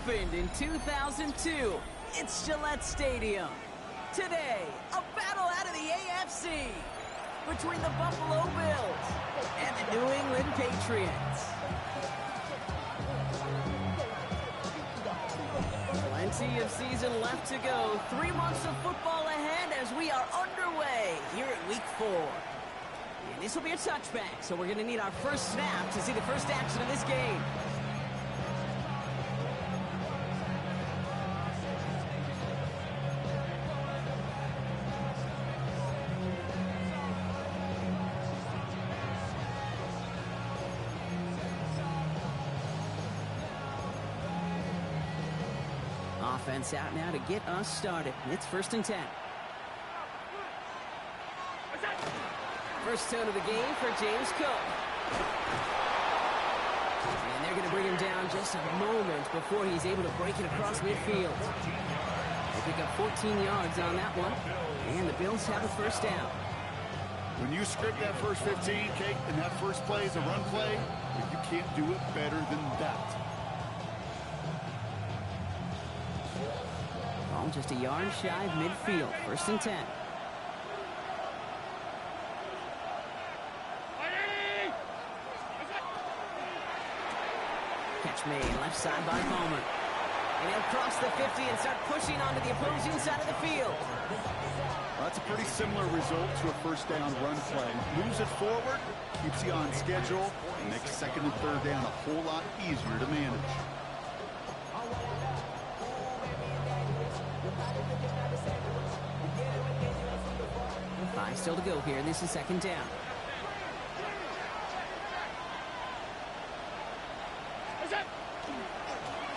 opened in 2002. It's Gillette Stadium. Today, a battle out of the AFC between the Buffalo Bills and the New England Patriots. Plenty of season left to go. 3 months of football ahead as we are underway here at Week 4. And this will be a touchback, so we're going to need our first snap to see the first action of this game. Offense out now to get us started. It's 1st and 10. First tone of the game for James Cook. And they're going to bring him down just a moment before he's able to break it across midfield. They pick up 14 yards on that one. And the Bills have a first down. When you script that first 15, Kate, and that first play is a run play, you can't do it better than that. Ball just a yard shy of midfield. 1st and 10. Catch made left side by Palmer. And he'll cross the 50 and start pushing onto the opposing side of the field. Well, that's a pretty similar result to a first down run play. Moves it forward, keeps you on schedule, and makes 2nd and 3rd down a whole lot easier to manage. Five still to go here. This is 2nd down.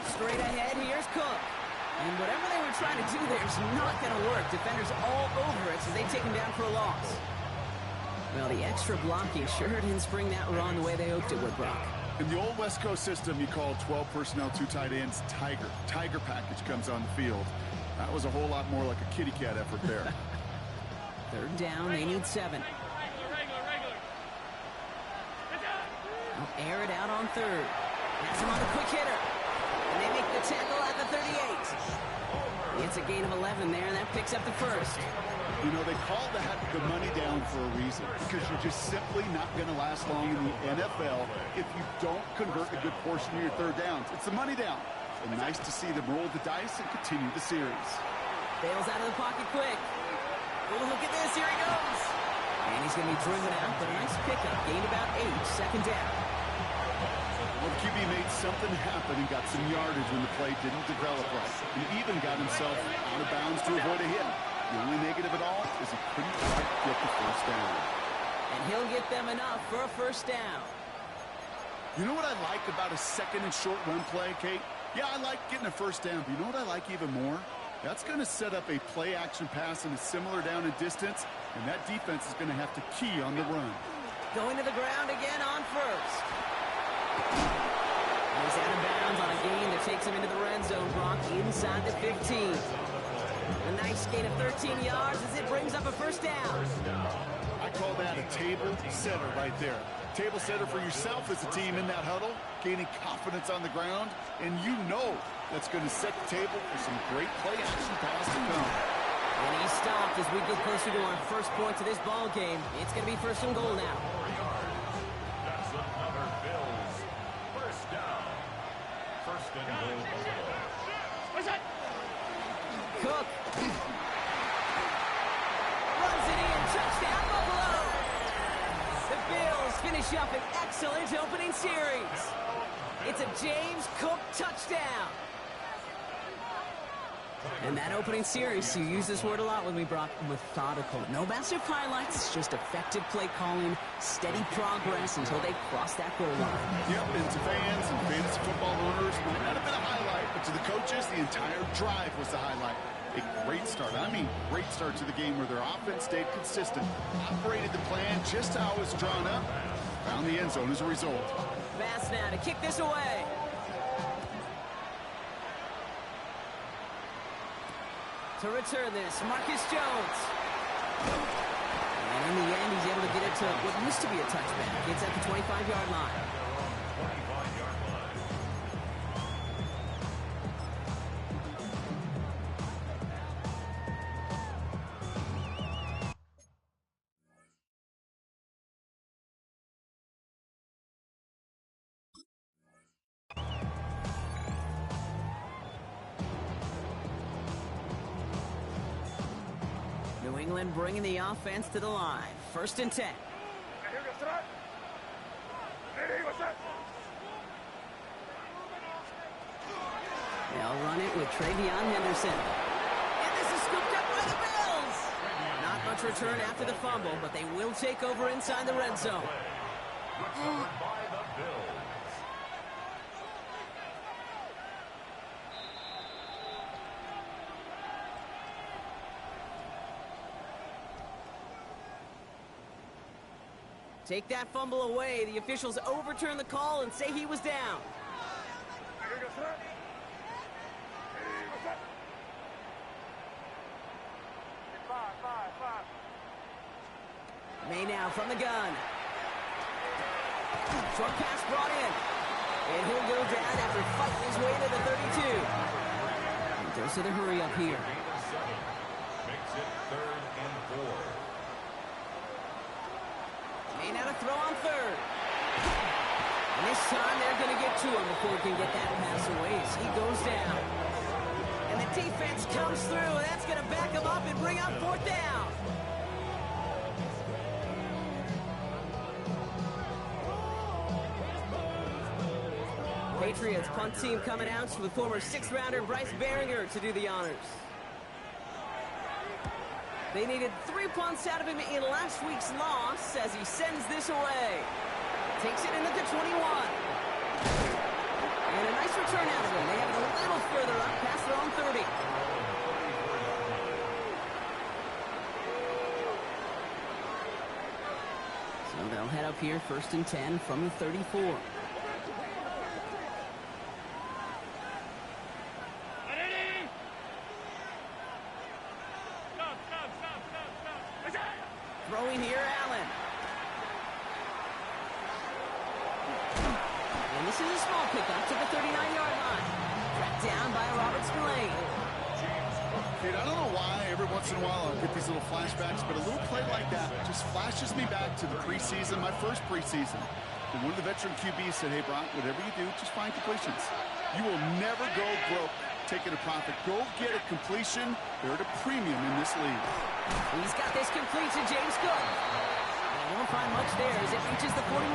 Straight ahead, here's Cook. And whatever they were trying to do there is not going to work. Defenders all over it, so they take him down for a loss. Well, the extra blocking sure didn't spring that run the way they hoped it would, Brock. In the old West Coast system, you call 12 personnel, 2 tight ends, Tiger. Tiger package comes on the field. That was a whole lot more like a kitty cat effort there. 3rd down, they need 7. They'll air it out on 3rd. Pass him on the quick hitter. And they make the tackle at the 38. It's a gain of 11 there, and that picks up the first. You know, they call that the money down for a reason, because you're just simply not going to last long in the NFL if you don't convert a good portion of your 3rd downs. It's the money down. And nice to see them roll the dice and continue the series. Bails out of the pocket quick. Oh, look at this. Here he goes. And he's going to be driven out, but a nice pickup. Gained about 8. 2nd down. Well, the QB made something happen and got some yardage when the play didn't develop right. He even got himself out of bounds to avoid a hit. The only negative at all is he couldn't quite get the first down. And he'll get them enough for a first down. You know what I like about a 2nd and short run play, Kate? Yeah, I like getting a first down, but you know what I like even more? That's going to set up a play-action pass in a similar down and distance, and that defense is going to have to key on the run. Going to the ground again on 1st. He's out of bounds on a gain that takes him into the red zone, Brock, inside the 15. A nice gain of 13 yards as it brings up a first down. I call that a table setter right there. Table setter for yourself as a team in that huddle, gaining confidence on the ground, and you know that's going to set the table for some great play-action pass to come. And he stopped as we get closer to our first point to this ball game. It's going to be 1st and goal now. That's another Bills. First down. 1st and goal. Cook. Runs it in. Touchdown, Buffalo. The Bills finish up an excellent opening series. It's a James Cook touchdown. And that opening series, you use this word a lot with me, Brock, methodical. No massive highlights, just effective play calling, steady progress until they cross that goal line. Yep, and to fans and fantasy football owners, might not have been a highlight, but to the coaches, the entire drive was the highlight. A great start. I mean, great start to the game where their offense stayed consistent, operated the plan just how it was drawn up, found the end zone as a result. Pass now to kick this away. To return this, Marcus Jones. And in the end, he's able to get it to what used to be a touchback. It's at the 25-yard line. England bringing the offense to the line. 1st and 10. They'll run it with Travion Henderson. And this is scooped up by the Bills. Not much return after the fumble, but they will take over inside the red zone. Recovered by the Bills. Take that fumble away. The officials overturn the call and say he was down. May now from the gun. Short pass brought in. And he'll go down after fighting his way to the 32. He goes to the hurry up here. Makes it 3rd and 4. May now to throw on 3rd. And this time they're going to get to him before he can get that pass away as he goes down. And the defense comes through, and that's going to back him up and bring up 4th down. Patriots punt team coming out with former 6th rounder Bryce Behringer to do the honors. They needed 3 punts out of him in last week's loss as he sends this away. Takes it into the 21. And a nice return out of him. They have it a little further up past their own 30. So they'll head up here 1st and 10 from the 34. Throwing here, Allen. And this is a small pickup to the 39-yard line. Tracked down by Robert Spillane. Dude, I don't know why every once in a while I'll get these little flashbacks, but a little play like that just flashes me back to the preseason, my first preseason. And one of the veteran QBs said, hey, Brock, whatever you do, just find completions. You will never go broke taking a profit. Go get a completion. They're at a premium in this league. He's got this complete to James Cook. They won't find much there as it reaches the 41.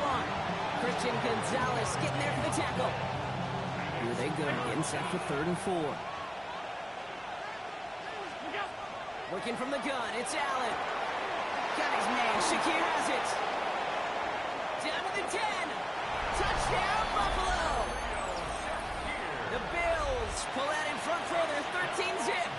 Christian Gonzalez getting there for the tackle. Here they go, getting set for 3rd and 4. Working from the gun, it's Allen. Got his man, Shakir has it. Down to the 10. Touchdown, Buffalo. The Bills pull out in front for their 13-zip.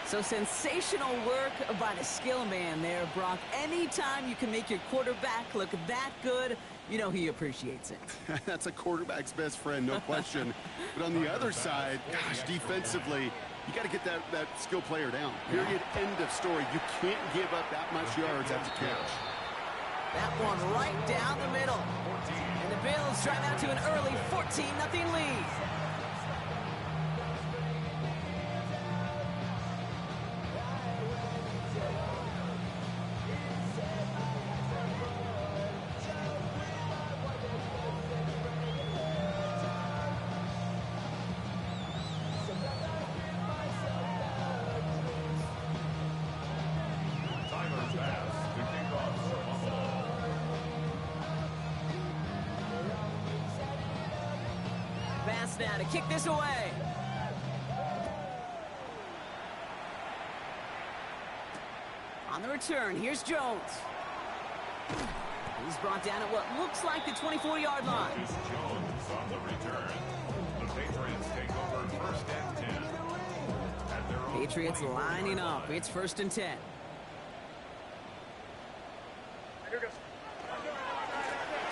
So sensational work by the skill man there, Brock. Anytime you can make your quarterback look that good, you know he appreciates it. That's a quarterback's best friend, no question. But on the other side, gosh, defensively, you got to get that skill player down. Period, end of story. You can't give up that much yards after catch. That one right down the middle. And the Bills drive out to an early 14-0 lead. Now to kick this away. On the return, here's Jones. He's brought down at what looks like the 24-yard line. Jones on the return. The Patriots take over 1st and 10. At their own Patriots lining up. It's 1st and 10.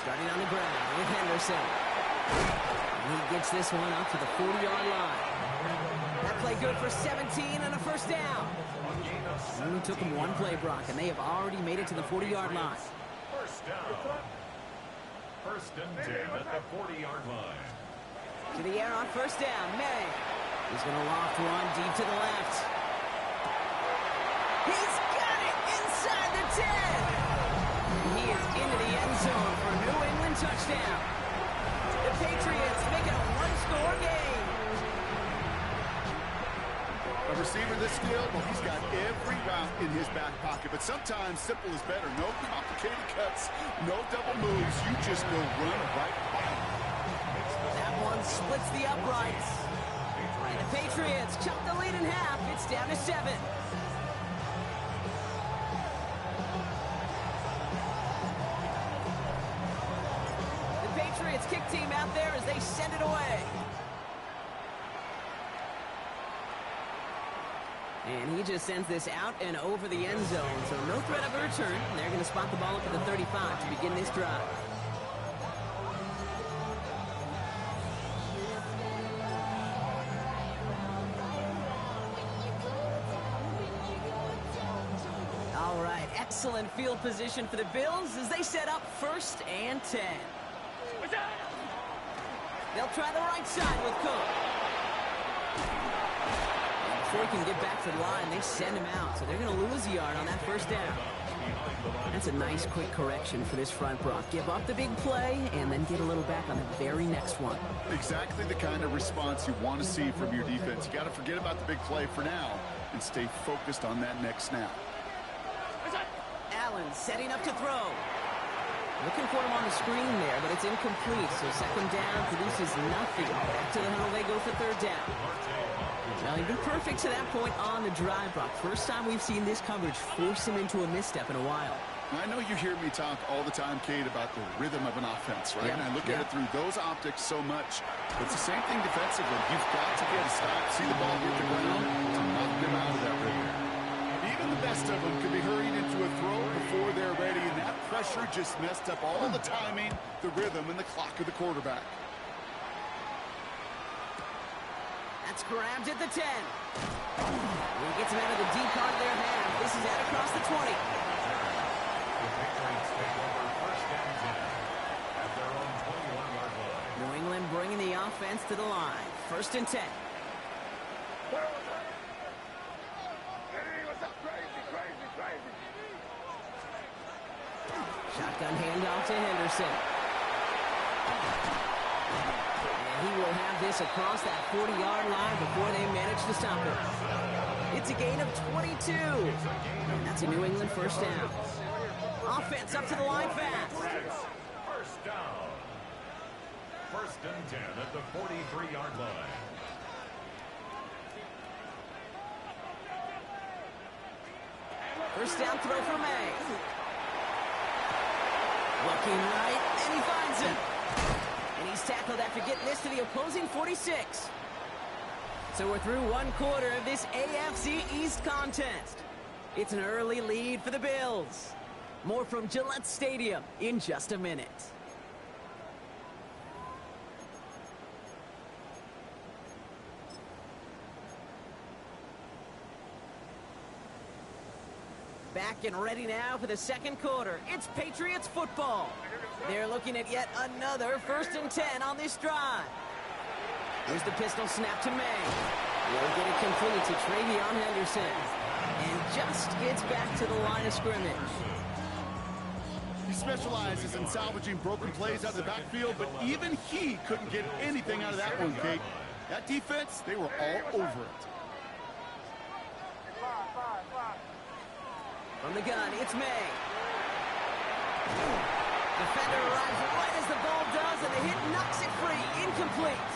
Starting on the ground with Henderson. He gets this one up to the 40-yard line. That play good for 17 and a 1st down. It only took them one play, Brock, and they have already made it to the 40-yard line. 1st down. 1st and 10 at the 40-yard line. To the air on 1st down, May. He's going to loft one deep to the left. He's got it inside the 10. He is into the end zone for a New England touchdown. The Patriots make it a one-score game. A receiver this this field, well, he's got every route in his back pocket. But sometimes simple is better. No complicated cuts, no double moves. You just go run right by him. That one splits the uprights. And the Patriots chop the lead in half. It's down to 7. The Patriots kick team out there as they send it away. And he just sends this out and over the end zone. So no threat of a return. They're going to spot the ball up at the 35 to begin this drive. All right, excellent field position for the Bills as they set up 1st and 10. They'll try the right side with Cook. Before he can get back to the line, they send him out. So they're going to lose a yard on that 1st down. That's a nice quick correction for this front, Brock. Give up the big play and then get a little back on the very next one. Exactly the kind of response you want to see from your defense. You got to forget about the big play for now and stay focused on that next snap. Allen setting up to throw. Looking for him on the screen there, but it's incomplete. So 2nd down produces nothing. Back to the huddle they go for 3rd down. Well, he's been perfect to that point on the drive, Brock. First time we've seen this coverage force him into a misstep in a while. I know you hear me talk all the time, Kate, about the rhythm of an offense, right? And I look at it through those optics so much. But it's the same thing defensively. You've got to get a stop, see the ball hit the ground to knock them out of that rhythm. Even the best of them could be hurried into a throw before they're ready, and that pressure just messed up all the timing, the rhythm, and the clock of the quarterback. That's grabbed at the 10. He gets him out of the deep part of their half. This is out across the 20. The Patriots take over 1st and 10 at their own 21-yard line. New England bringing the offense to the line. 1st and 10. Shotgun handoff to Henderson. And he will have this across that 40-yard line before they manage to stop it. It's a gain of 22. And that's a New England 1st down. Offense up to the line fast. 1st down. 1st and 10 at the 43-yard line. First down throw for May. Looking right, and he finds him. And he's tackled after getting this to the opposing 46. So we're through 1 quarter of this AFC East contest. It's an early lead for the Bills. More from Gillette Stadium in just a minute. Back and ready now for the 2nd quarter. It's Patriots football. They're looking at yet another 1st and 10 on this drive. Here's the pistol snap to May. Will get it complete to Travion Henderson. And just gets back to the line of scrimmage. He specializes in salvaging broken plays out of the backfield, but even he couldn't get anything out of that one, Kate. That defense, they were all over it. From the gun, it's May. Defender arrives right as the ball does, and the hit knocks it free. Incomplete.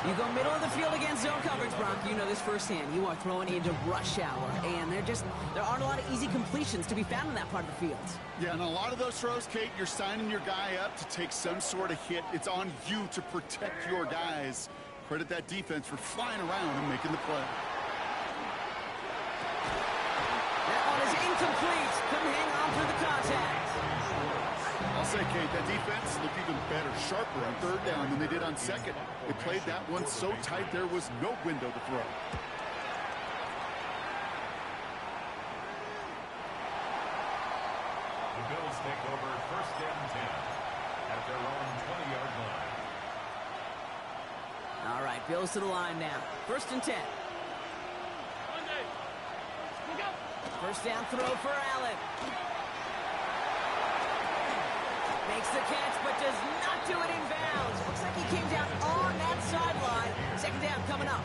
You go middle of the field against zone coverage, Brock. You know this firsthand. You are throwing into rush hour, and there aren't a lot of easy completions to be found in that part of the field. Yeah, and a lot of those throws, Kate, you're signing your guy up to take some sort of hit. It's on you to protect your guys. Credit that defense for flying around and making the play. That one is incomplete. Couldn't hang on through the contact. I'll say, Kate, that defense looked even better, sharper on 3rd down than they did on 2nd. They played that one so tight there was no window to throw. The Bills take over 1st and 10 at their own 20-yard line. All right, Bills to the line now. 1st and 10. First down throw for Allen. Makes the catch, but does not do it in bounds. Looks like he came down on that sideline. 2nd down coming up.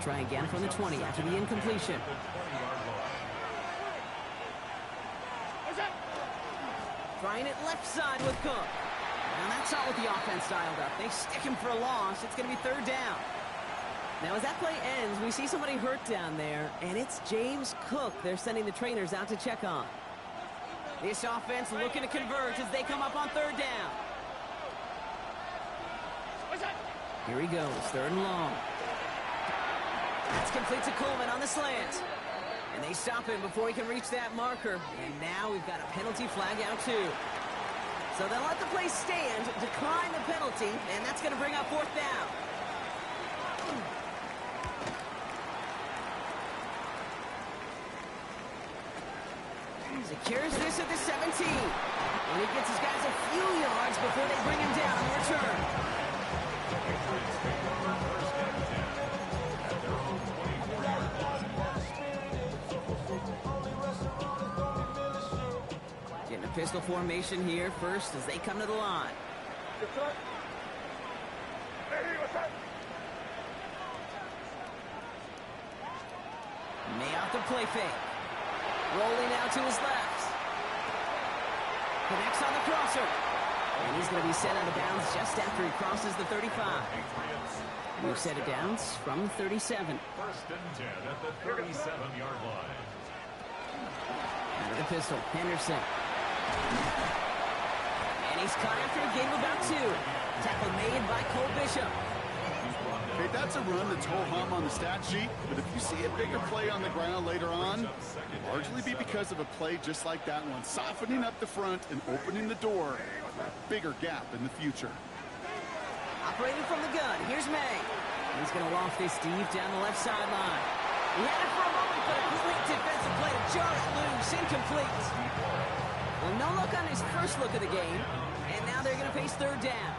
try again from the 20 after the incompletion. Trying it left side with Cook. And that's not what the offense dialed up. They stick him for a loss. It's going to be third down. Now, as that play ends, we see somebody hurt down there, and it's James Cook they're sending the trainers out to check on. This offense looking to converge as they come up on third down. Here he goes, third and long. That's complete to Coleman on the slant. And they stop him before he can reach that marker. And now we've got a penalty flag out too. So they'll let the play stand, decline the penalty, and that's going to bring up fourth down. Secures this at the 17. And he gets his guys a few yards before they bring him down on the return. Getting a pistol formation here first as they come to the line. May off the play fake. Rolling out to his left. Connects on the crosser. And he's going to be sent out of bounds just after he crosses the 35. We've set it down from 37. First and 10 at the 37-yard line. Out of the pistol, Henderson. And he's caught after a gain of about 2. Tackle made by Cole Bishop. Okay, that's a run that's ho-hum on the stat sheet, but if you see a bigger play on the ground later on, largely be because of a play just like that one, softening up the front and opening the door for a bigger gap in the future. Operating from the gun, here's May. He's going to loft this deep down the left sideline. He had it for a moment, but a quick defensive play to jar it loose, incomplete. Well, no look on his first look of the game, and now they're going to face third down.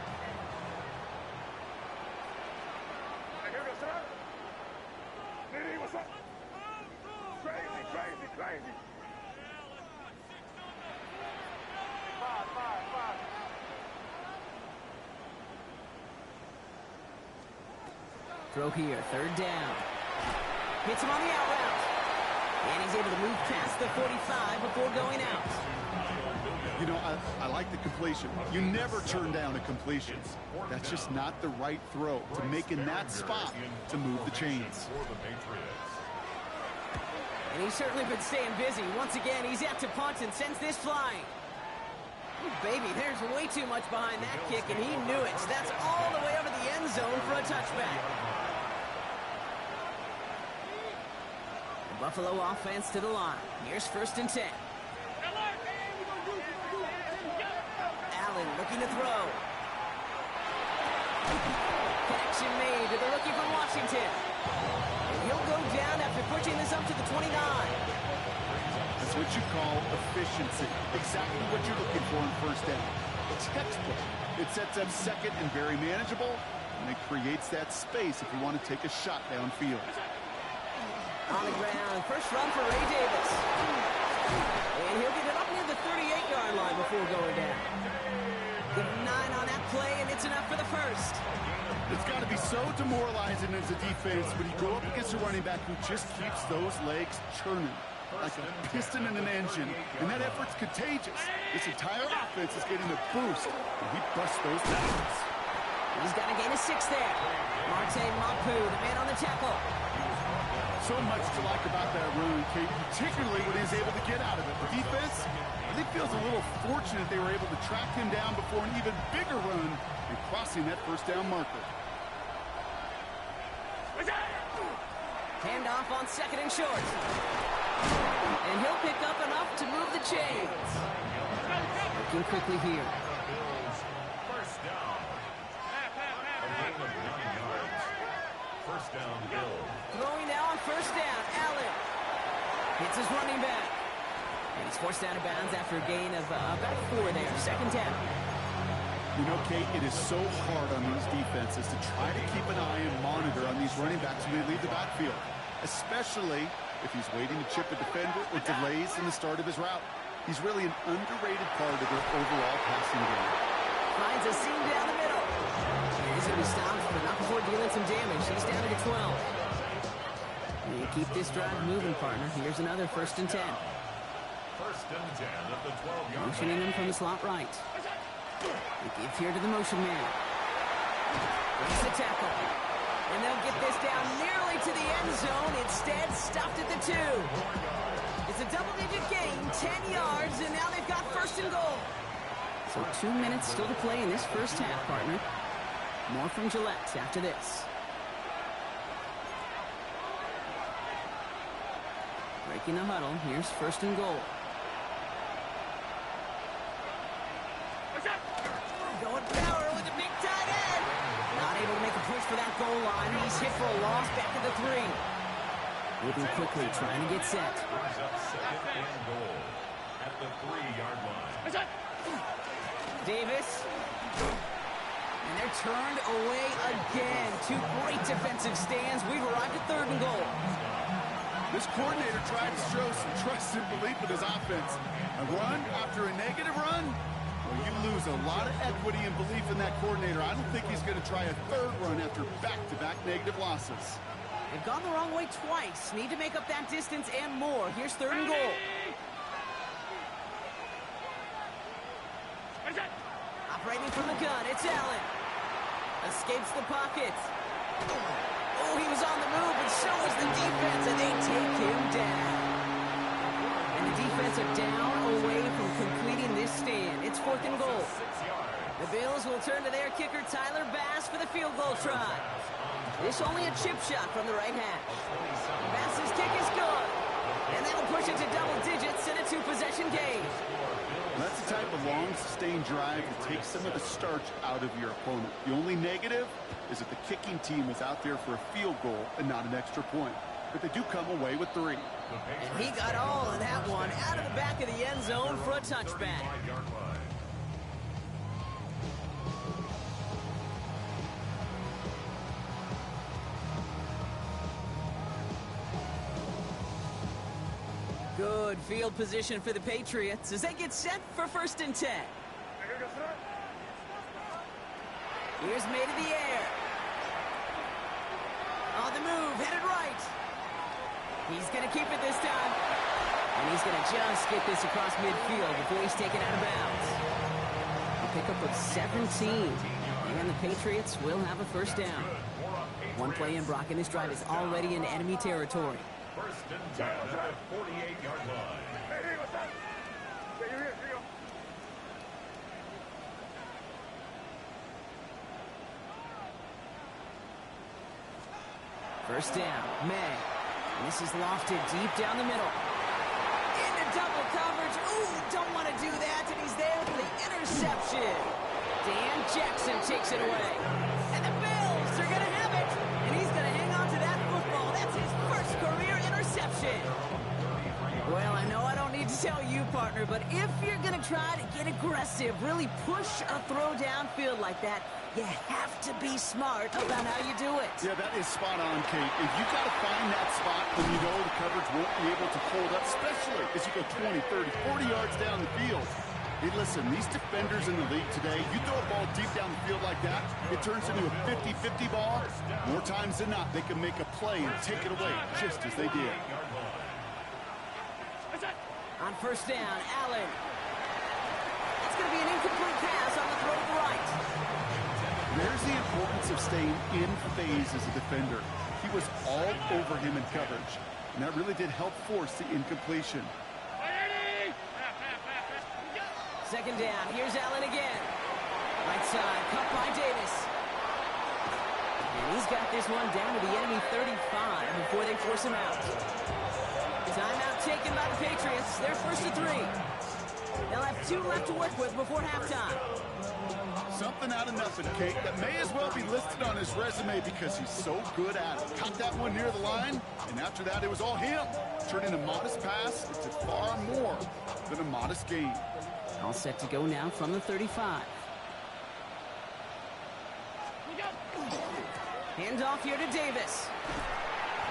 Throw here, third down. Hits him on the out route. And he's able to move past the 45 before going out. You know, I like the completion. You never turn down a completion. That's just not the right throw to make in that spot to move the chains. And he's certainly been staying busy. Once again, he's out to punt and sends this flying. Ooh, baby, there's way too much behind that kick, and he knew it. So that's all the way over the end zone for a touchback. The Buffalo offense to the line. Here's first and 10. Allen looking to throw. Connection made to the rookie from Washington. And he'll go down after pushing this up to the 29. That's what you call efficiency. Exactly what you're looking for in first down. Textbook. It sets up second and very manageable, and it creates that space if you want to take a shot downfield. On the ground, first run for Ray Davis. And he'll get it up near the 38-yard line before going down. Give him 9 on that play, and it's enough for the first. It's got to be so demoralizing as a defense when you go up against a running back who just keeps those legs churning like a piston in an engine, and that effort's contagious. This entire offense is getting a boost, and he busts those tackles. He's got a gain of 6 there. Martin Mapu, the man on the tackle. So much to like about that run, Kate, particularly when he's able to get out of it. The defense, I think, feels a little fortunate they were able to track him down before an even bigger run and crossing that first down marker. Handoff on second and short. And he'll pick up enough to move the chains. Working quickly here. First down. A gain of 9 yards. First down, Bills. Throwing now on first down, Allen. Hits his running back. And he's forced out of bounds after a gain of about 4 there. Second down. You know, Kate, it is so hard on these defenses to try to keep an eye and monitor on these running backs when they leave the backfield, especially if he's waiting to chip a defender or delays in the start of his route. He's really an underrated part of their overall passing game. Finds a seam down the middle. He's going to be stopped, but not before dealing some damage. He's down to the 12. You keep this drive moving, partner. Here's another 1st and 10. 1st and 10 at the 12-yard Motioning line. him from the slot right. They give here to the motion man. Breaks the tackle. And they'll get this down nearly to the end zone. Instead, stopped at the 2. It's a double-digit gain, 10 yards, and now they've got 1st and goal. So 2 minutes still to play in this first half, partner. More from Gillette after this. Breaking the huddle. Here's 1st and goal. Going power with a big tight end. Not able to make a push for that goal line. He's hit for a loss back at the 3. Moving quickly, trying to get set. Brings up 2nd and goal at the 3-yard line. Davis. And they're turned away again. 2 great defensive stands. We've arrived at 3rd and goal. This coordinator tried to show some trust and belief in his offense. A run after a negative run? Well, you lose a lot of equity and belief in that coordinator. I don't think he's going to try a 3rd run after back-to-back negative losses. They've gone the wrong way twice. Need to make up that distance and more. Here's 3rd and goal. Operating from the gun, it's Allen. Escapes the pocket. Oh, he was on the move, and so was the defense, and they take him down. And the defense are down away from completing this stand. It's 4th and goal. The Bills will turn to their kicker, Tyler Bass, for the field goal try. This only a chip shot from the right hash. Bass's kick is good. And that'll push it to double digits in a 2-possession game. That's the type of long, sustained drive that takes some of the starch out of your opponent. The only negative is that the kicking team is out there for a field goal and not an extra point. But they do come away with 3. And he got all of that one out of the back of the end zone for a touchback. Good field position for the Patriots as they get set for 1st and 10. Here's made in the air. On the move, headed right. He's going to keep it this time. And he's going to just get this across midfield before he's taken out of bounds. A pickup of 17. And the Patriots will have a 1st down. 1 play in, Brock, and this drive is already in enemy territory. 1st and 10 at the 48-yard line. First down, May. And this is lofted deep down the middle. Into double coverage. Ooh, don't want to do that, and he's there for the interception. Dan Jackson takes it away. And the Bills are going to have it. And he's going to hang on to that football. That's his 1st career interception. Well, I know I don't need to tell you, partner, but if you're going to try to get aggressive, really push a throw downfield like that, you have to be smart about how you do it. Yeah, that is spot on, Kate. If you got to find that spot when you know the coverage won't be able to hold up, especially as you go 20, 30, 40 yards down the field. Hey, listen, these defenders in the league today, you throw a ball deep down the field like that, it turns into a 50-50 ball. More times than not, they can make a play and take it away, just as they did. On 1st down, Allen. It's going to be an incomplete pass on the throw to the right. There's the importance of staying in phase as a defender. He was all over him in coverage, and that really did help force the incompletion. 2nd down, here's Allen again. Right side, cut by Davis. And he's got this one down to the enemy 35 before they force him out. Timeout taken by the Patriots. They're 1st and 3. They'll have 2 left to work with before halftime. Something out of nothing, Kate, that may as well be listed on his resume because he's so good at it. Caught that one near the line, and after that, it was all him. Turning a modest pass into far more than a modest gain. All set to go now from the 35. Handoff here to Davis.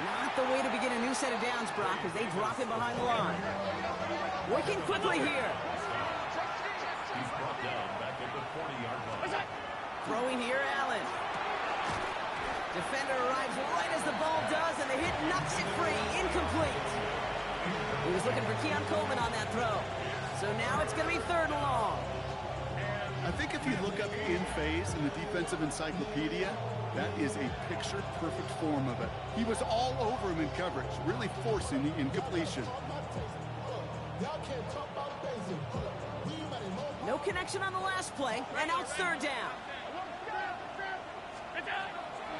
Not the way to begin a new set of downs, Brock, as they drop him behind the line. Working quickly here. He's brought down back at the 40-yard line. Throwing here, Allen. Defender arrives right as the ball does, and the hit knocks it free. Incomplete. He was looking for Keon Coleman on that throw. So now it's going to be 3rd and long. I think if you look up in phase in the defensive encyclopedia, that is a picture-perfect form of it. He was all over him in coverage, really forcing the incompletion. No connection on the last play, and now it's 3rd down.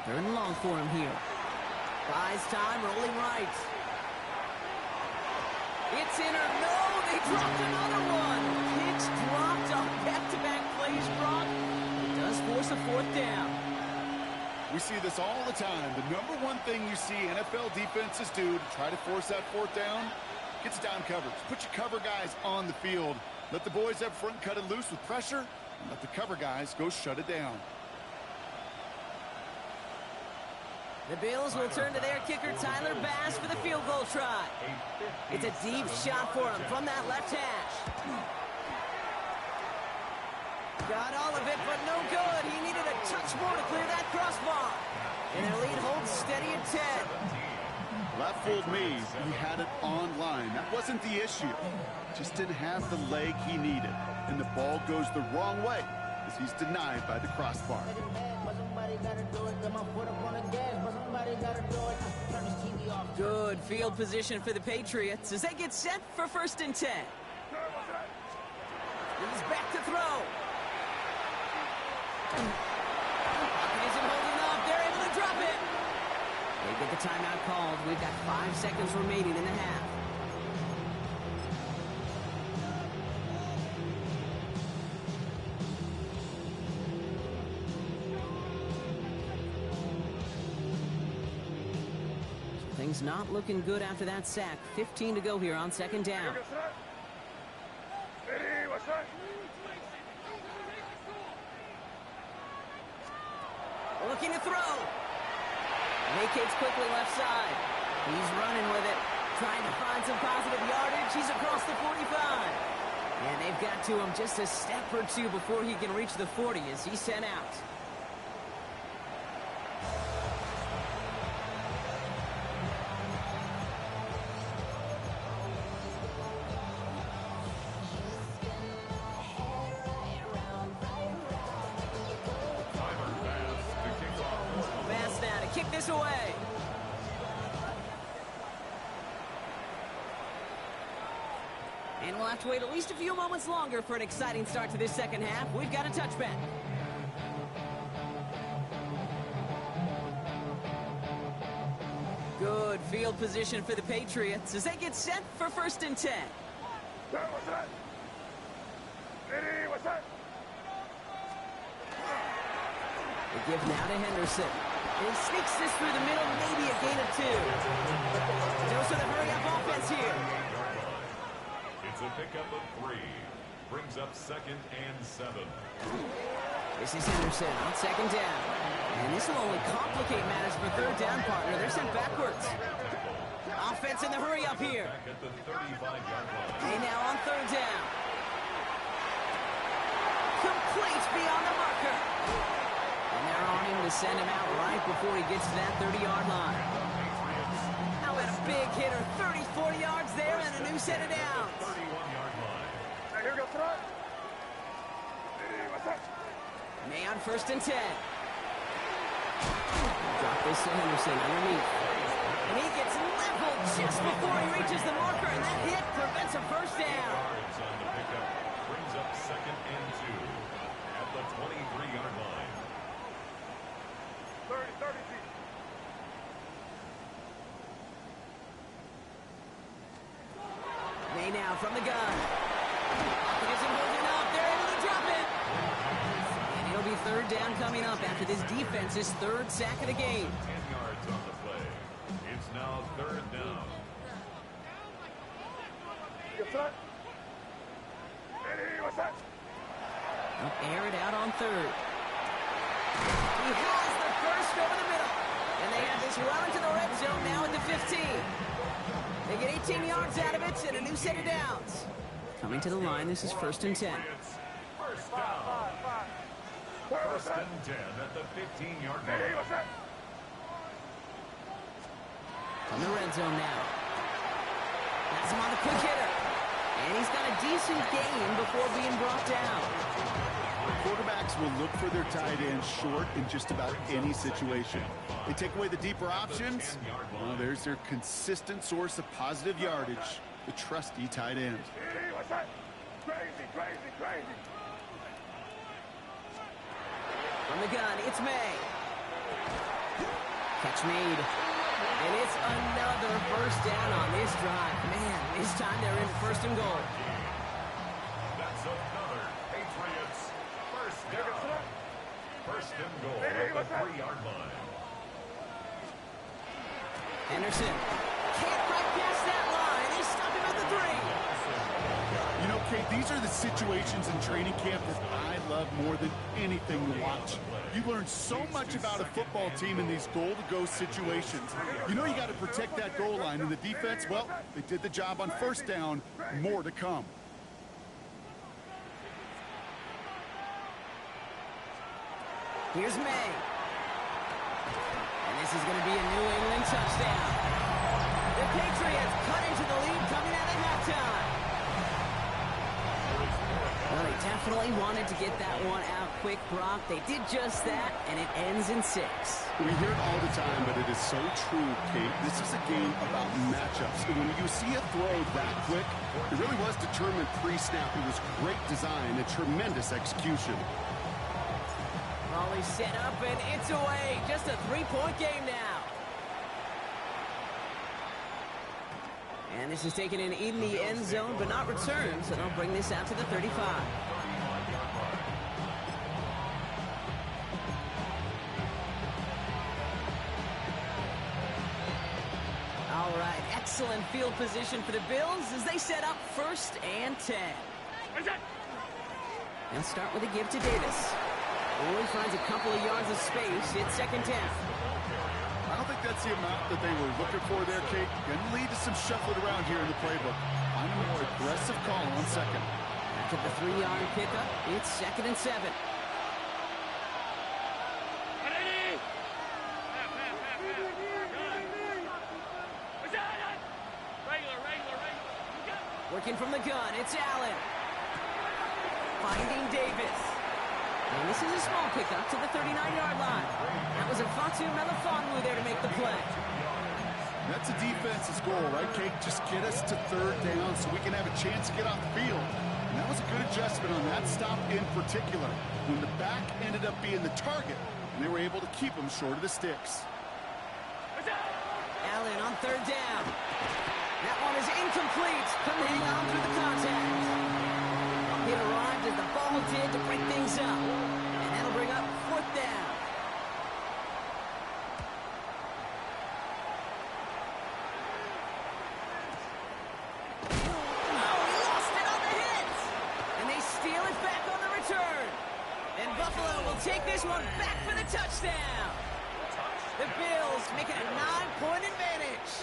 3rd and long for him here. Buys time, rolling right. It's in or no, they dropped another one. Kicks dropped on back-to-back plays, Brock. It does force a 4th down. We see this all the time. The number one thing you see NFL defenses do to try to force that 4th down, gets down coverage. Put your cover guys on the field. Let the boys up front cut it loose with pressure, and let the cover guys go shut it down. The Bills will turn to their kicker, Tyler Bass, for the field goal try. It's a deep shot for him from that left hash. Got all of it, but no good. He needed a touch more to clear that crossbar. And their lead holds steady at 10. That fooled me. He had it on line. That wasn't the issue. Just didn't have the leg he needed. And the ball goes the wrong way as he's denied by the crossbar. Good field position for the Patriots as they get set for 1st and 10. He's back to throw. Pocket isn't holding up. They're able to drop it. They get the timeout called. We've got 5 seconds remaining in the half. Things not looking good after that sack. 15 to go here on 2nd down. Looking to throw. Vacates quickly left side. He's running with it. Trying to find some positive yardage. He's across the 45. And they've got to him just a step or two before he can reach the 40 as he's sent out. Kick this away. And we'll have to wait at least a few moments longer for an exciting start to this 2nd half. We've got a touchback. Good field position for the Patriots as they get set for 1st and 10. The give now to Henderson. And he sneaks this through the middle, maybe a gain of 2. Goes to the hurry-up offense here. It's a pickup of 3. Brings up 2nd and 7. This is Henderson on 2nd down. And this will only complicate matters for 3rd down, partner. They're sent backwards. Offense in the hurry-up here. Back at the 35-yard line. They now on 3rd down. Complete beyond the marker. And they're on him to send him out right before he gets to that 30-yard line. How about a big hitter, 34 yards there and a new set of downs. 31-yard line. May on 1st and 10. Drop this to Henderson underneath. And he gets leveled just before he reaches the marker, and that hit prevents a 1st down. Yards on the pickup. Brings up 2nd and 2 at the 23-yard line. 30 feet. May now from the gun. Pocket isn't holding up. They're able to drop it. And it'll be 3rd down coming up after this defense's 3rd sack of the game. 10 yards on the play. It's now 3rd down. Air it out on 3rd. He has the first over the middle. And they have this well into the red zone now at the 15. They get 18 yards out of it and a new set of downs. Coming to the line, this is 1st and 10. First down. 1st and 10 at the 15-yard line. From the red zone now. That's him on the quick hitter. And he's got a decent gain before being brought down. Quarterbacks will look for their tight end short in just about any situation. They take away the deeper options. Well, there's their consistent source of positive yardage, the trusty tight end. From the gun, it's May. Catch made. And it's another first down on this drive. Man, this time they're in first and goal. That's another Patriots first down. First and goal at the 3-yard line. Henderson can't break past that line. They stop him at the 3. You know, Kate, these are the situations in training camp that I love more than anything to watch. You learn so much about a football team in these goal-to-go situations. You know you got to protect that goal line, and the defense, well, they did the job on first down. More to come. Here's May. And this is going to be a New England touchdown. The Patriots cut into the lead coming out of halftime. Well, they definitely wanted to get that one out quick, Brock. They did just that, and it ends in 6. We hear it all the time, but it is so true, Kate. This is a game about matchups. And when you see a throw that quick, it really was determined pre-snap. It was great design and tremendous execution. Volley set up, and it's away. Just a 3-point game now. And this is taken in the end zone, but not returned, so they'll bring this out to the 35. All right, excellent field position for the Bills as they set up 1st and 10. They'll start with a give to Davis. Oh, he finds a couple of yards of space. It's 2nd down. I don't think that's the amount that they were looking for there, Kate. Going to lead to some shuffling around here in the playbook. Find a more aggressive call on 2nd. After the 3-yard pickup, it's 2nd and 7. Working from the gun, it's Allen. Finding Davis. And this is a small pickup to the 39-yard line. That was a Fatu Melifonwu there to make the play. That's a defense's goal, right, Kate? Just get us to 3rd down so we can have a chance to get off the field. And that was a good adjustment on that stop in particular, when the back ended up being the target, and they were able to keep him short of the sticks. Allen on 3rd down. That one is incomplete. Couldn't hang on through the contact. It arrived as the ball did to break things up. And that'll bring up 4th down. Oh, he lost it on the hit. And they steal it back on the return. And Buffalo will take this one back for the touchdown. The Bills make it a 9-point advantage.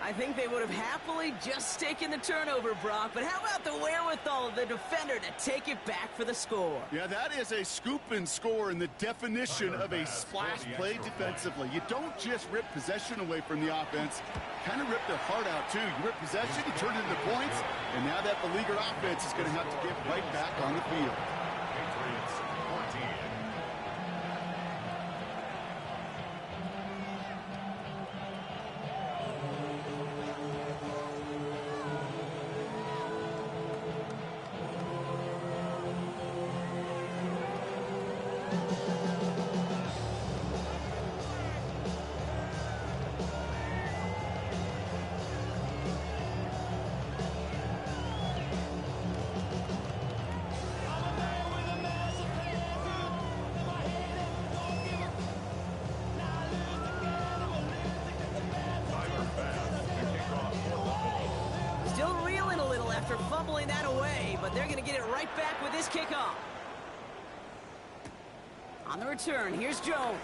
I think they would have happily just taken the turnover, Brock, but how about the wherewithal of the defender to take it back for the score? Yeah, that is a scoop and score in the definition of a splash play defensively. You don't just rip possession away from the offense, kind of rip their heart out, too. You rip possession, you turn it into points, and now that beleaguered offense is going to have to get right back on the field. Patriots 14. Still reeling a little after fumbling that away, but they're going to get it right back with this kickoff. On the return, here's Jones.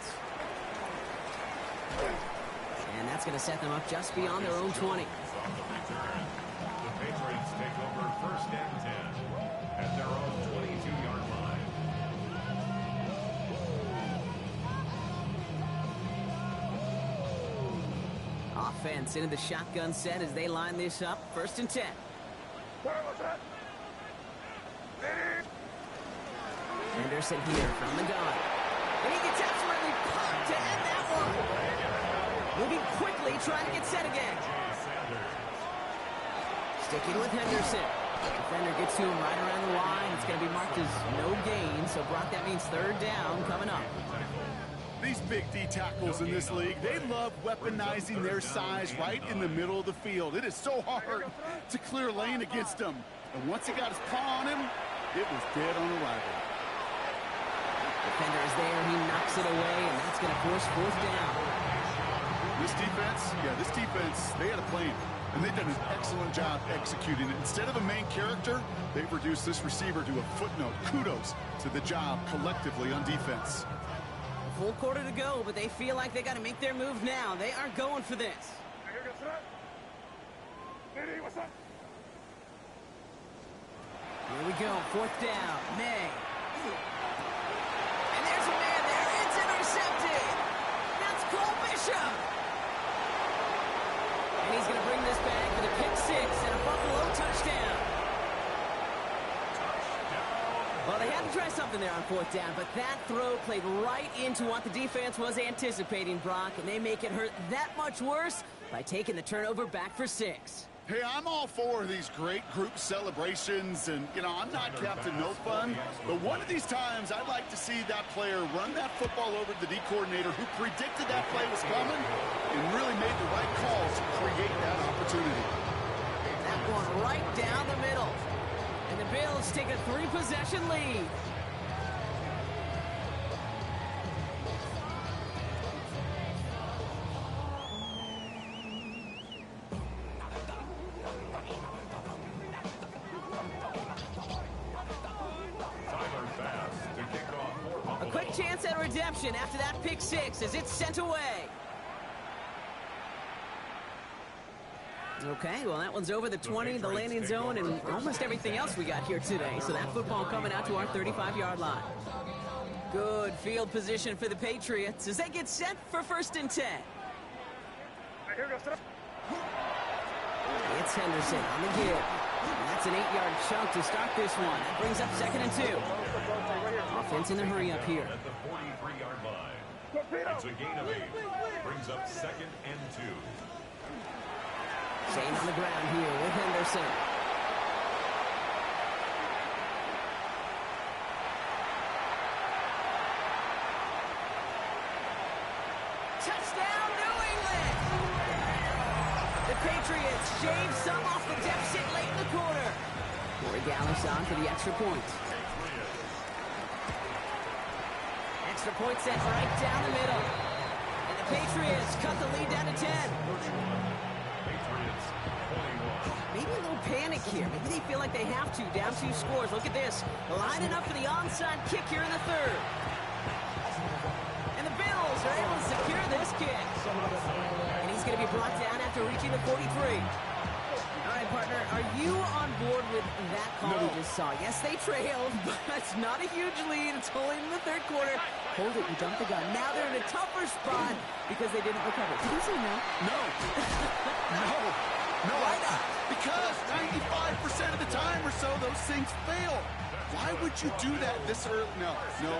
And that's going to set them up just beyond their own 20. On the return, the Patriots take over 1st and 10 at their own 22-yard line. defense into the shotgun set as they line this up. 1st and 10. Henderson here from the gun. And he gets absolutely pumped to end that one. Moving quickly, trying to get set again. Sticking with Henderson. Defender gets to him right around the line. It's going to be marked as no gain. So, Brock, that means 3rd down coming up. These big D tackles in this league, they love weaponizing their size right in the middle of the field. It is so hard to clear lane against them. And once he got his paw on him, it was dead on arrival. Defender is there. He knocks it away, and that's going to force 4th down. This defense, they had a plan. And they've done an excellent job executing it. Instead of a main character, they've reduced this receiver to a footnote. Kudos to the job collectively on defense. A full quarter to go, but they feel like they got to make their move now. They are going for this. Here we go, 4th down. May. And there's a man there. It's intercepted. That's Cole Bishop. And he's going to bring this back with a pick 6 and a Buffalo touchdown. Well, they had to try something there on 4th down, but that throw played right into what the defense was anticipating, Brock, and they make it hurt that much worse by taking the turnover back for 6. Hey, I'm all for these great group celebrations, and, you know, I'm not Captain No Fun, but one of these times I'd like to see that player run that football over to the D coordinator who predicted that play was coming and really made the right calls to create that opportunity. That one right down the middle. And the Bills take a 3-possession lead. A quick chance at redemption after that pick 6 as it's sent away. Okay, well, that one's over the 20, the landing zone, and almost everything else we got here today. So that football coming out to our 35-yard line. Good field position for the Patriots as they get set for 1st and 10. It's Henderson on the give. And that's an 8-yard chunk to start this one. That brings up 2nd and 2. Offense in the hurry up here. At the 43-yard line. It's a gain of 8. Brings up 2nd and 2. Staying on the ground here with Henderson. Touchdown, New England! The Patriots shave some off the deficit late in the quarter. Corey Gallis on for the extra point. Extra point set right down the middle. And the Patriots cut the lead down to 10. Maybe a little panic here. Maybe they feel like they have to. Down 2 scores. Look at this. Lining up for the onside kick here in the 3rd. And the Bills are able to secure this kick. And he's going to be brought down after reaching the 43. All right, partner, are you on board with that call we just saw? Yes, they trailed, but it's not a huge lead. It's only in the 3rd quarter. Hold it, you dumped the gun. Now they're in a tougher spot because they didn't recover. Did you say no? No. No, why not? Because 95% of the time or so, those things fail. Why would you do that this early? No. A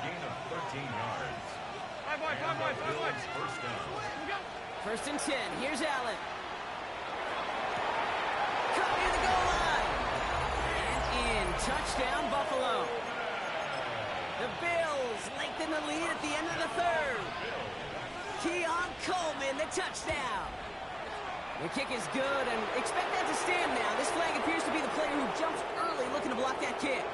gain of 13 yards. First down. 1st and 10. Here's Allen. Cut near the goal line. And in. Touchdown, Buffalo. The Bills lengthen the lead at the end of the 3rd. Keon Coleman, the touchdown. The kick is good, and expect that to stand now. This flag appears to be the player who jumps early looking to block that kick.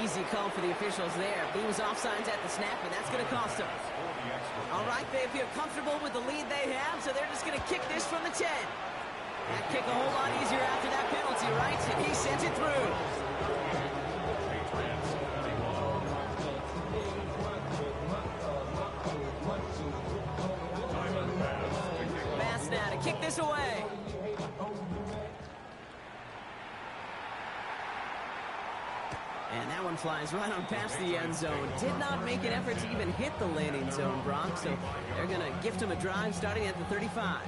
Easy call for the officials there. He was offsides at the snap, and that's going to cost them. All right, they feel comfortable with the lead they have, so they're just going to kick this from the 10. That kick a whole lot easier after that penalty, right? And he sends it through. Pass now to kick this away. And that one flies right on past the end zone. Did not make an effort to even hit the landing zone, Brock, so they're going to gift him a drive starting at the 35.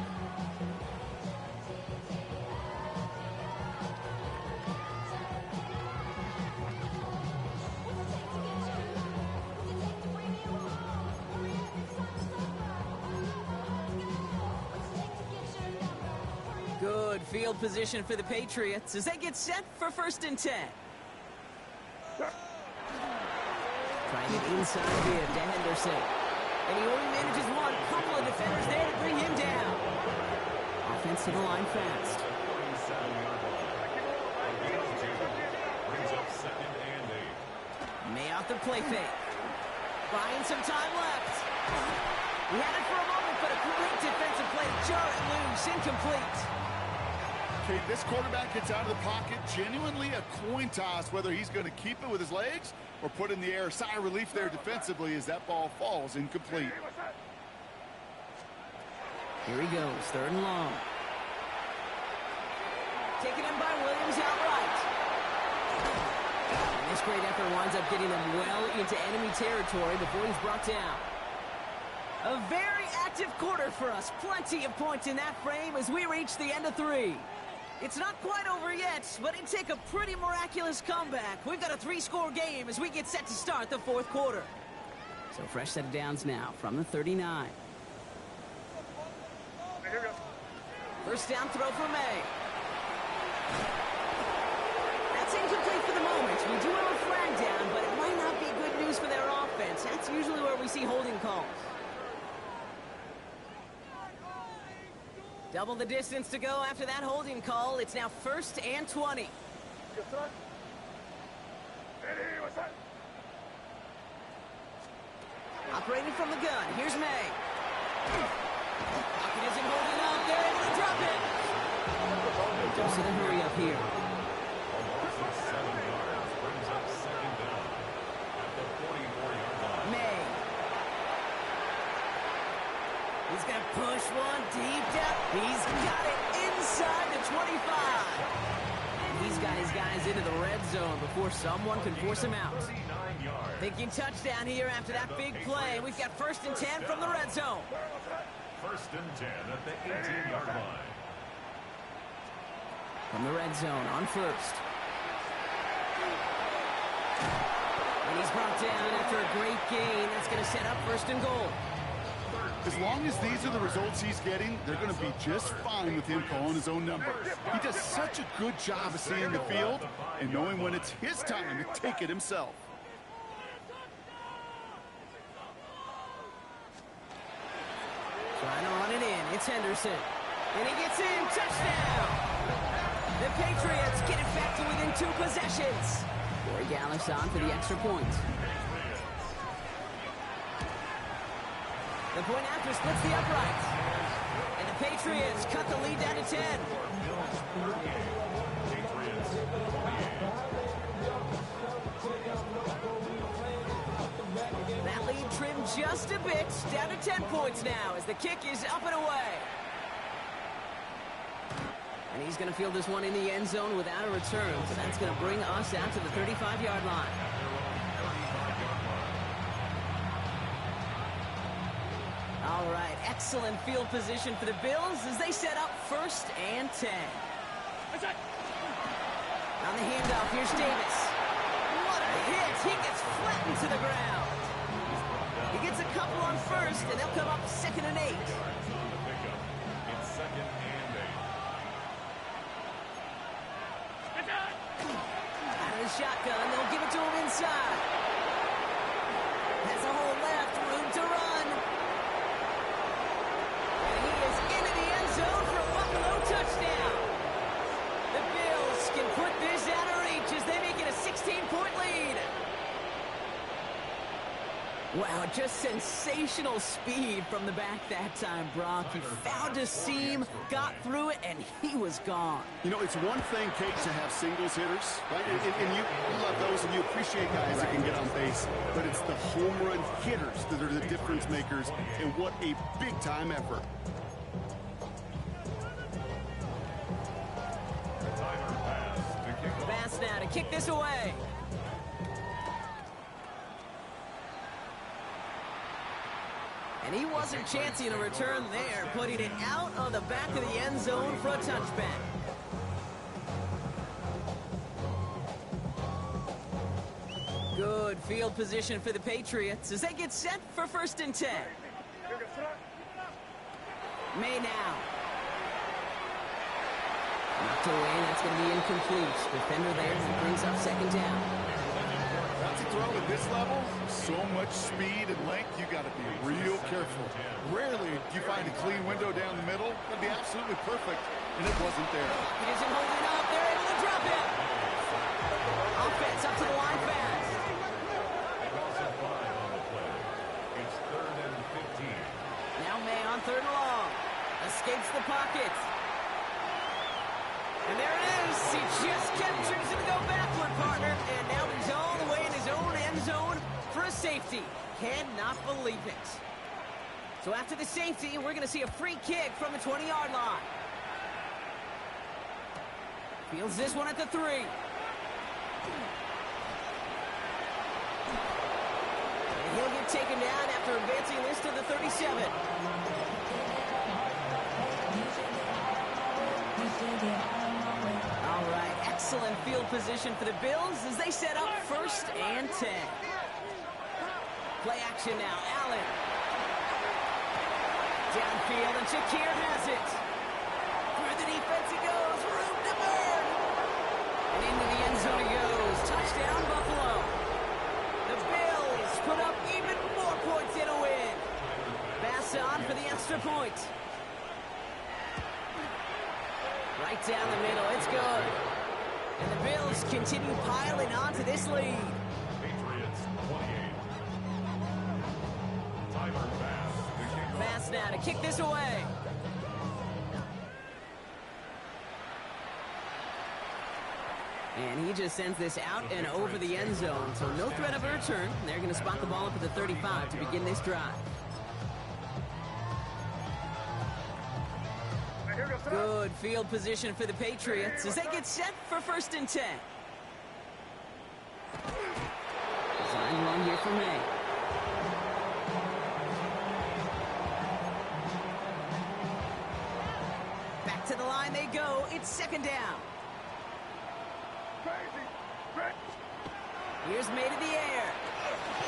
Good field position for the Patriots as they get set for 1st and 10. Trying it inside via to Henderson. And he only manages one. Couple of defenders there to bring him down. Offense to the line fast. May off the play fake. Buying some time left. He had it for a moment, but a great defensive play. Jar it loose. Incomplete. Okay, this quarterback gets out of the pocket. Genuinely a coin toss whether he's going to keep it with his legs or put in the air. Sigh of relief there defensively as that ball falls incomplete. Here he goes, 3rd and long. Taken in by Williams outright. And this great effort winds up getting them well into enemy territory before he's brought down. A very active quarter for us. Plenty of points in that frame as we reach the end of 3. It's not quite over yet, but it'd take a pretty miraculous comeback. We've got a 3-score game as we get set to start the 4th quarter. So fresh set of downs now from the 39. First down throw for May. That's incomplete for the moment. We do have a flag down, but it might not be good news for their offense. That's usually where we see holding calls. Double the distance to go after that holding call. It's now 1st and 20. Operating from the gun. Here's May. Pocket isn't holding up. They're able to drop it. Just in a hurry up here. May. He's going to push one deep down. He's got it inside the 25. And he's got his guys into the red zone before someone can force him out. Thinking touchdown here after that big play. We've got 1st and 10 from the red zone. 1st and 10 at the 18-yard line. From the red zone on 1st. And he's brought down after a great gain. That's going to set up 1st and goal. As long as these are the results he's getting, they're going to be just fine with him calling his own number. He does such a good job of seeing the field and knowing when it's his time to take it himself. Trying to run it in. It's Henderson. And he gets in. Touchdown! The Patriots get it back to within 2 possessions. Corey Gallis on for the extra point. The point after splits the upright. And the Patriots cut the lead down to 10. That lead trimmed just a bit, down to 10 points now as the kick is up and away. And he's going to field this one in the end zone without a return, so that's going to bring us out to the 35-yard line. All right, excellent field position for the Bills as they set up 1st and 10. On the handoff, here's Davis. What a hit! He gets flattened to the ground. He gets a couple on 1st, and they'll come up 2nd and 8. It's 2nd and 8. Out of the shotgun, they'll give it to him inside. Has a hole left, room to run. And he is into the end zone for a Buffalo touchdown. The Bills can put this out of reach as they make it a 16-point lead. Wow, just sensational speed from the back that time, Brock. He found a seam, got through it, and he was gone. You know, it's one thing, Kate, to have singles hitters, right? And you love those, and you appreciate guys that can get on base. But it's the home run hitters that are the difference makers, and what a big-time effort. Pass now to kick this away. And he wasn't chancing a return there, putting it out on the back of the end zone for a touchback. Good field position for the Patriots as they get set for 1st and 10. May now. Knocked away, that's going to be incomplete. Defender there and brings up 2nd down. That's a throw at this level. So much speed and length, you got to be real careful. Rarely do you find a clean window down the middle. That'd be absolutely perfect, and it wasn't there. He isn't holding up. They're able to drop him. Offense up to the line fast. It's 3rd and 15. Now May on 3rd and long. Escapes the pocket. And there it is. He just kept choosing to go backward, partner. And now he's all the way in his own end zone for a safety. Cannot believe it. So after the safety, we're going to see a free kick from the 20-yard line. Fields this one at the 3. And he'll get taken down after advancing this to the 37. All right, excellent field position for the Bills as they set up 1st and 10. Play action now, Allen. Downfield, and Shakir has it. Through the defense he goes, room to burn. And into the end zone he goes. Touchdown, Buffalo. The Bills put up even more points in a win. Bass on for the extra point. Right down the middle, it's good. And the Bills continue piling on to this lead. Patriots 28. Tyler Bass. Bass now to kick this away. And he just sends this out and over the end zone, so no threat of a return. They're going to spot the ball up at the 35 to begin this drive. Good field position for the Patriots as they get set for 1st and 10. Designed run here for May. Back to the line they go. It's 2nd down. Here's May to the air.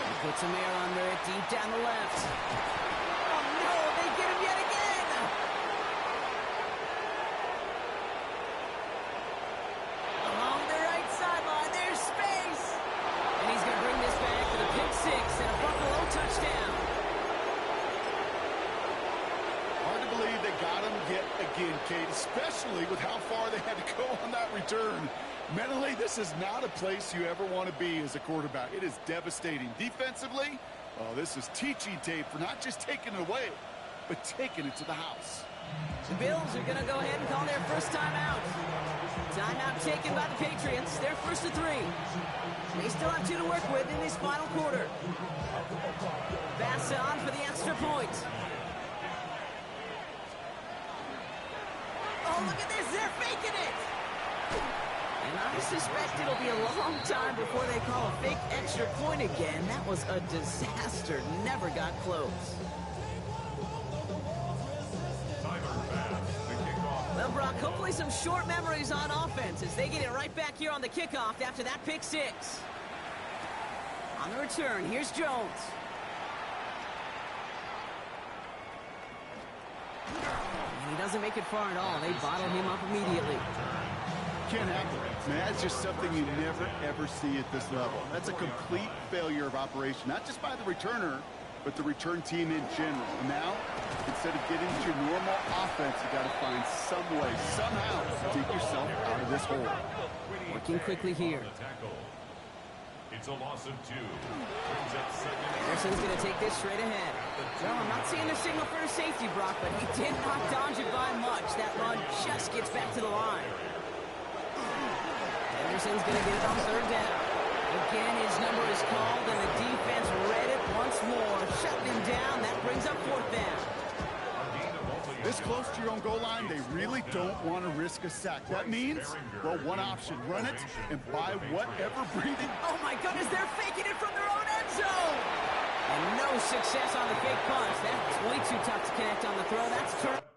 He puts some air under it deep down the left. Oh no, they get him yet again. Along the right sideline, there's space. And he's going to bring this back for the pick 6 and a Buffalo touchdown. Hard to believe they got him yet again, Kate, especially with how far they had to go on that return. Mentally, this is not a place you ever want to be as a quarterback. It is devastating. Defensively, oh, this is teaching tape for not just taking it away, but taking it to the house. The Bills are going to go ahead and call their first timeout. Timeout taken by the Patriots. They're 1st and 3. They still have 2 to work with in this final quarter. Bass on for the extra point. Oh, look at this. They're faking it. And I suspect it'll be a long time before they call a fake extra point again. That was a disaster. Never got close. Well, Brock, hopefully some short memories on offense as they get it right back here on the kickoff after that pick 6. On the return, here's Jones. And he doesn't make it far at all. They bottle him up immediately. Can't happen. Man, that's just something you never, ever see at this level. That's a complete failure of operation, not just by the returner, but the return team in general. And now, instead of getting to your normal offense, you got to find some way, somehow, to dig yourself out of this hole. Working quickly here. It's a loss of 2. Anderson's going to take this straight ahead. Well, I'm not seeing the signal for a safety, Brock, but he did not dodge it by much. That run just gets back to the line. Anderson's going to get it on 3rd down. Again, his number is called, and the defense read it once more. Shutting him down. That brings up 4th down. This close to your own goal line, they really don't want to risk a sack. That means, well, one option, run it, and by whatever breathing. Oh, my goodness, they're faking it from their own end zone. And no success on the fake punch. That's way too tough to connect on the throw. That's turn.